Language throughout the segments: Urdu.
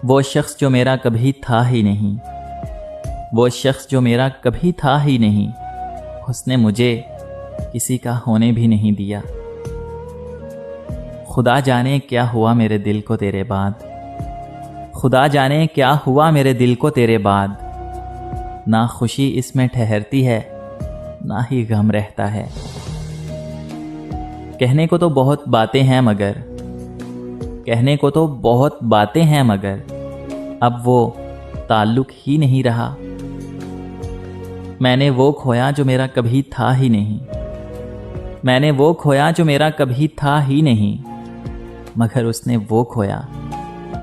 وہ شخص جو میرا کبھی تھا ہی نہیں، وہ شخص جو میرا کبھی تھا ہی نہیں، اس نے مجھے کسی کا ہونے بھی نہیں دیا۔ خدا جانے کیا ہوا میرے دل کو تیرے بعد، خدا جانے کیا ہوا میرے دل کو تیرے بعد، نہ خوشی اس میں ٹھہرتی ہے نہ ہی غم رہتا ہے۔ کہنے کو تو بہت باتیں ہیں مگر، کہنے کو تو بہت باتیں ہیں مگر اب وہ تعلق ہی نہیں رہا۔ میں نے وہ کھویا جو میرا کبھی تھا ہی نہیں، میں نے وہ کھویا جو میرا کبھی تھا ہی نہیں، مگر اس نے وہ کھویا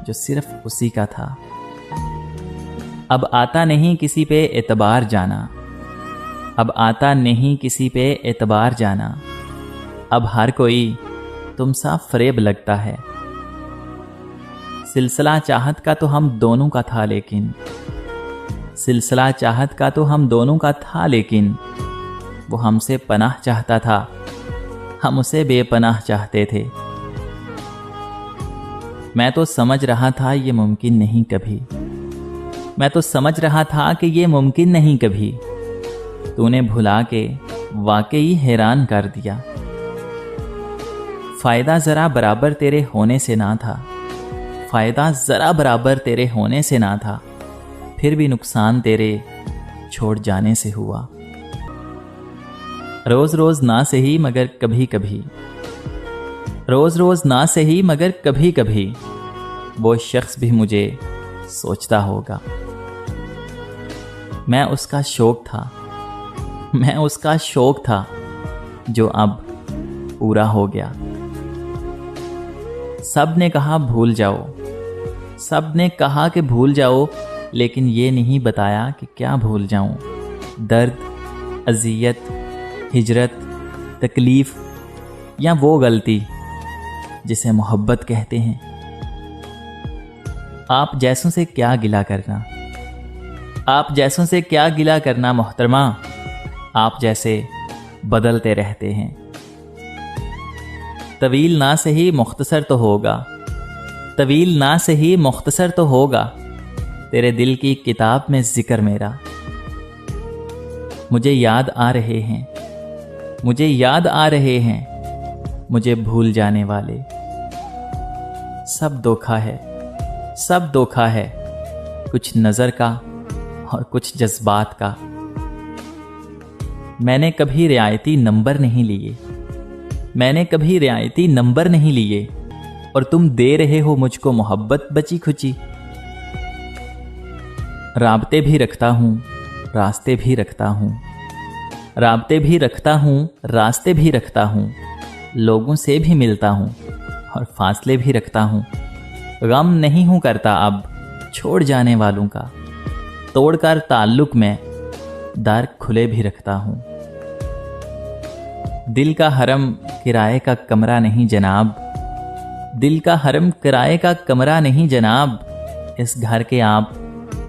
جو صرف اسی کا تھا۔ اب آتا نہیں کسی پہ اعتبار جانا، اب آتا نہیں کسی پہ اعتبار جانا، اب ہر کوئی تم سا فریب لگتا ہے۔ سلسلہ چاہت کا تو ہم دونوں کا تھا لیکن، سلسلہ چاہت کا تو ہم دونوں کا تھا لیکن وہ ہم سے پناہ چاہتا تھا، ہم اسے بے پناہ چاہتے تھے۔ میں تو سمجھ رہا تھا یہ ممکن نہیں کبھی، میں تو سمجھ رہا تھا کہ یہ ممکن نہیں کبھی، تو نے بھلا کے واقعی حیران کر دیا۔ فائدہ ذرا برابر تیرے ہونے سے نہ تھا، فائدہ ذرا برابر تیرے ہونے سے نہ تھا، پھر بھی نقصان تیرے چھوڑ جانے سے ہوا۔ روز روز نہ سہی مگر کبھی کبھی، روز روز نہ سہی مگر کبھی کبھی وہ شخص بھی مجھے سوچتا ہوگا۔ میں اس کا شوق تھا، میں اس کا شوق تھا جو اب پورا ہو گیا۔ سب نے کہا بھول جاؤ، سب نے کہا کہ بھول جاؤ، لیکن یہ نہیں بتایا کہ کیا بھول جاؤں۔ درد، اذیت، ہجرت، تکلیف یا وہ غلطی جسے محبت کہتے ہیں۔ آپ جیسوں سے کیا گلہ کرنا، آپ جیسوں سے کیا گلہ کرنا محترمہ، آپ جیسے بدلتے رہتے ہیں۔ طویل نہ سہی مختصر تو ہوگا، طویل نہ سہی مختصر تو ہوگا تیرے دل کی کتاب میں ذکر میرا۔ مجھے یاد آ رہے ہیں، مجھے یاد آ رہے ہیں مجھے بھول جانے والے۔ سب دھوکا ہے، سب دھوکا ہے، کچھ نظر کا اور کچھ جذبات کا۔ میں نے کبھی رعایتی نمبر نہیں لیے، میں نے کبھی رعایتی نمبر نہیں لیے، اور تم دے رہے ہو مجھ کو محبت بچی کھچی۔ رابطے بھی رکھتا ہوں، راستے بھی رکھتا ہوں، رابطے بھی رکھتا ہوں، راستے بھی رکھتا ہوں، لوگوں سے بھی ملتا ہوں اور فاصلے بھی رکھتا ہوں۔ غم نہیں ہوں کرتا اب چھوڑ جانے والوں کا، توڑ کر تعلق میں در کھلے بھی رکھتا ہوں۔ دل کا حرم کرائے کا کمرہ نہیں جناب، دل کا حرم کرائے کا کمرہ نہیں جناب، اس گھر کے آپ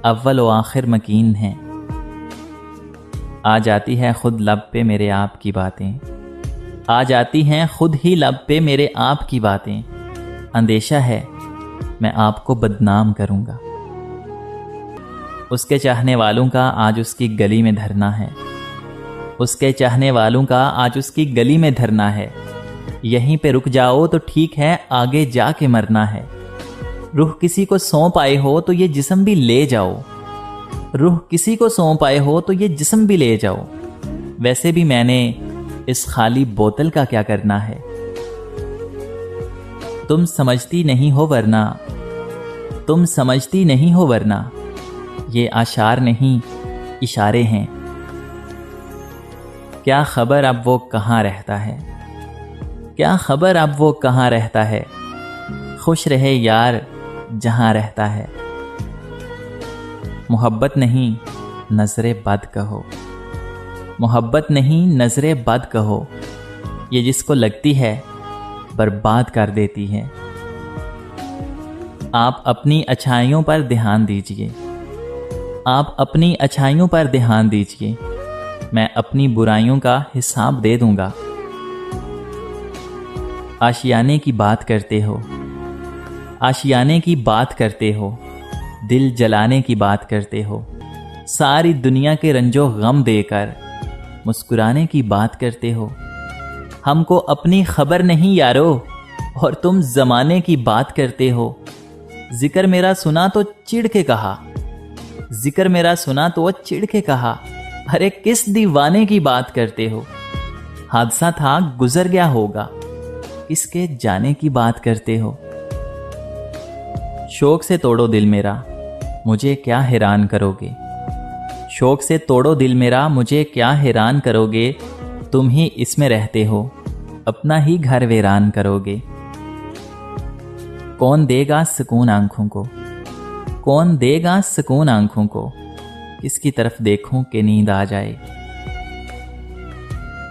اول و آخر مکین ہیں۔ آ جاتی ہے خود لب پہ میرے آپ کی باتیں، آ جاتی ہیں خود ہی لب پہ میرے آپ کی باتیں، اندیشہ ہے میں آپ کو بدنام کروں گا۔ اس کے چاہنے والوں کا آج اس کی گلی میں دھرنا ہے، اس کے چاہنے والوں کا آج اس کی گلی میں دھرنا ہے۔ یہیں پہ رک جاؤ تو ٹھیک ہے، آگے جا کے مرنا ہے۔ روح کسی کو سونپ آئے ہو تو یہ جسم بھی لے جاؤ، روح کسی کو سونپ آئے ہو تو یہ جسم بھی لے جاؤ۔ ویسے بھی میں نے اس خالی بوتل کا کیا کرنا ہے؟ تم سمجھتی نہیں ہو ورنہ، تم سمجھتی نہیں ہو ورنہ یہ اشعار نہیں اشارے ہیں۔ کیا خبر اب وہ کہاں رہتا ہے، کیا خبر اب وہ کہاں رہتا ہے، خوش رہے یار جہاں رہتا ہے۔ محبت نہیں نظر بد کہو، محبت نہیں نظر بد کہو، یہ جس کو لگتی ہے برباد کر دیتی ہے۔ آپ اپنی اچھائیوں پر دھیان دیجئے، آپ اپنی اچھائیوں پر دھیان دیجئے، میں اپنی برائیوں کا حساب دے دوں گا۔ آشیانے کی بات کرتے ہو، آشیانے کی بات کرتے ہو، دل جلانے کی بات کرتے ہو، ساری دنیا کے رنج و غم دے کر مسکرانے کی بات کرتے ہو۔ ہم کو اپنی خبر نہیں یارو، اور تم زمانے کی بات کرتے ہو۔ ذکر میرا سنا تو چڑ کے کہا، ذکر میرا سنا تو چڑ کے کہا، ارے کس دیوانے کی بات کرتے ہو؟ حادثہ تھا گزر گیا ہوگا، کس کے جانے کی بات کرتے ہو؟ شوق سے توڑو دل میرا، مجھے کیا حیران کرو گے؟ شوق سے توڑو دل میرا، مجھے کیا حیران کرو گے؟ تم ہی اس میں رہتے ہو، اپنا ہی گھر ویران کرو گے۔ کون دے گا سکون آنکھوں کو، کون دے گا سکون آنکھوں کو؟ کس کی طرف دیکھوں کہ نیند آ جائے؟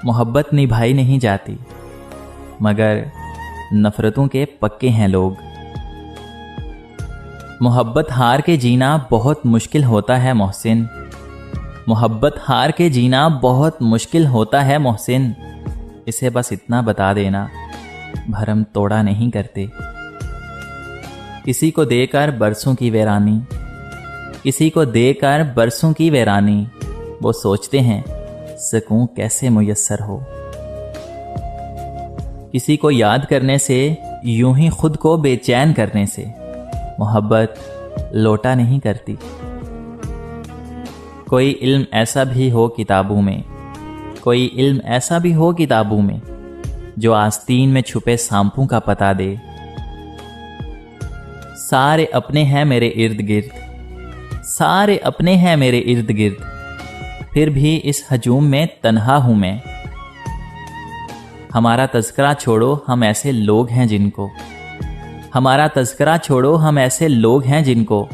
محبت نبھائی نہیں جاتی، مگر نفرتوں کے پکے ہیں لوگ۔ محبت ہار کے جینا بہت مشکل ہوتا ہے محسن، محبت ہار کے جینا بہت مشکل ہوتا ہے محسن۔ اسے بس اتنا بتا دینا، بھرم توڑا نہیں کرتے۔ کسی کو دے کر برسوں کی ویرانی، کسی کو دے کر برسوں کی ویرانی، وہ سوچتے ہیں سکون کیسے میسر ہو۔ کسی کو یاد کرنے سے، یوں ہی خود کو بے چین کرنے سے، محبت لوٹا نہیں کرتی۔ کوئی علم ایسا بھی ہو کتابوں میں، کوئی علم ایسا بھی ہو کتابوں میں، جو آستین میں چھپے سانپوں کا پتہ دے۔ سارے اپنے ہیں میرے ارد گرد، سارے اپنے ہیں میرے ارد گرد، پھر بھی اس ہجوم میں تنہا ہوں میں۔ ہمارا تذکرہ چھوڑو، ہم ایسے لوگ ہیں جن کو، ہمارا تذکرہ چھوڑو، ہم ایسے لوگ ہیں جن کو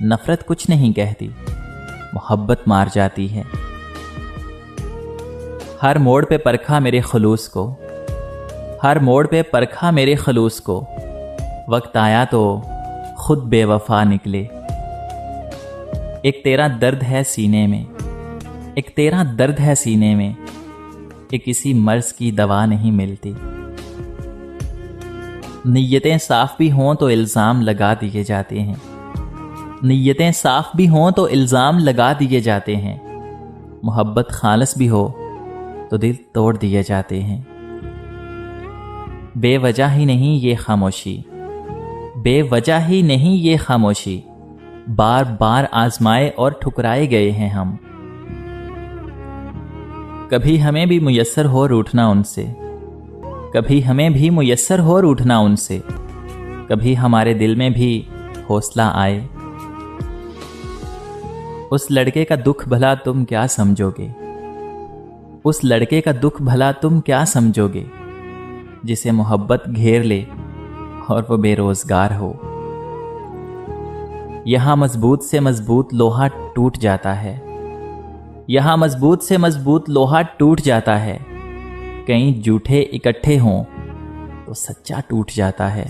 نفرت کچھ نہیں کہتی، محبت مار جاتی ہے۔ ہر موڑ پہ پرکھا میرے خلوص کو، ہر موڑ پہ پرکھا میرے خلوص کو، وقت آیا تو خود بے وفا نکلے۔ ایک تیرا درد ہے سینے میں، ایک تیرا درد ہے سینے میں، کہ کسی مرض کی دوا نہیں ملتی۔ نیتیں صاف بھی ہوں تو الزام لگا دیے جاتے ہیں، نیتیں صاف بھی ہوں تو الزام لگا دیے جاتے ہیں۔ محبت خالص بھی ہو تو دل توڑ دیے جاتے ہیں۔ بے وجہ ہی نہیں یہ خاموشی، بے وجہ ہی نہیں یہ خاموشی، بار بار آزمائے اور ٹھکرائے گئے ہیں ہم۔ کبھی ہمیں بھی میسر ہو روٹھنا ان سے، کبھی ہمیں بھی میسر ہو روٹھنا ان سے، کبھی ہمارے دل میں بھی حوصلہ آئے۔ اس لڑکے کا دکھ بھلا تم کیا سمجھو گے، اس لڑکے کا دکھ بھلا تم کیا سمجھو گے، جسے محبت گھیر لے اور وہ بے روزگار ہو۔ یہاں مضبوط سے مضبوط لوہا ٹوٹ جاتا ہے، یہاں مضبوط سے مضبوط لوہا ٹوٹ جاتا ہے، کہیں جھوٹے اکٹھے ہوں تو سچا ٹوٹ جاتا ہے۔